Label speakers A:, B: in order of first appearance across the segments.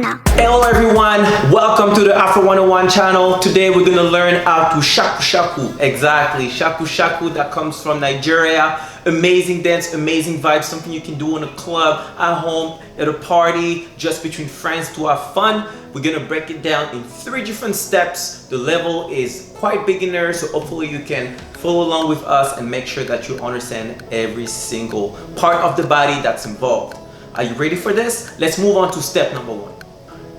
A: now.
B: Hello everyone, welcome to the Afro 101 channel. Today we're gonna learn how to Shaku Shaku. Exactly, Shaku Shaku, that comes from Nigeria. Amazing dance, amazing vibes, something you can do in a club, at home, at a party, just between friends to have fun. We're gonna break it down in 3 different steps. The level is quite beginner, so hopefully you can follow along with us and make sure that you understand every single part of the body that's involved. Are you ready for this? Let's move on to step number 1.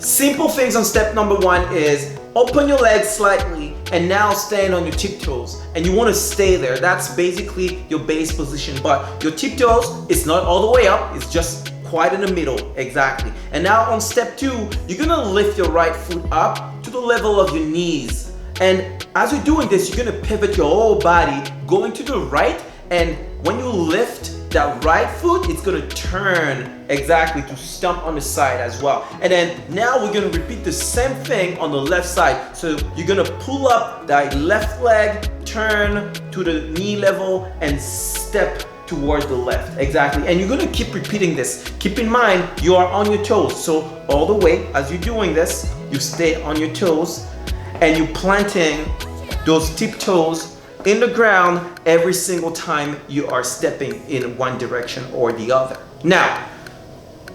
B: Simple things on step number 1 is open your legs slightly and now stand on your tiptoes, and you want to stay there. That's basically your base position, but your tiptoes, it's not all the way up, it's just quite in the middle. Exactly. And now on step 2, you're gonna lift your right foot up to the level of your knees, and as you're doing this, you're gonna pivot your whole body going to the right, and when you lift that right foot, it's gonna turn exactly to stomp on the side as well. And then now we're gonna repeat the same thing on the left side. So you're gonna pull up that left leg, turn to the knee level, and step towards the left. Exactly. And you're gonna keep repeating this. Keep in mind, you are on your toes. So all the way, as you're doing this, you stay on your toes and you're planting those tiptoes in the ground every single time you are stepping in one direction or the other. Now,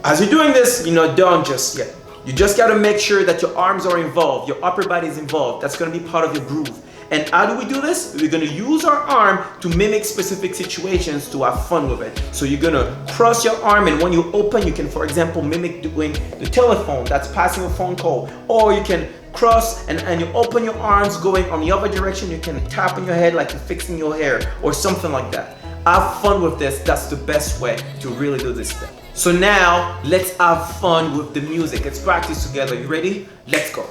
B: as you're doing this, you're not done just yet. You just gotta make sure that your arms are involved, your upper body is involved. That's gonna be part of your groove. And how do we do this? We're gonna use our arm to mimic specific situations to have fun with it. So you're gonna cross your arm, and when you open, you can, for example, mimic doing the telephone, that's passing a phone call. Or you can cross and you open your arms going on the other direction. You can tap on your head like you're fixing your hair or something like that. Have fun with this. That's the best way to really do this step. So now let's have fun with the music. Let's practice together. You ready? Let's go.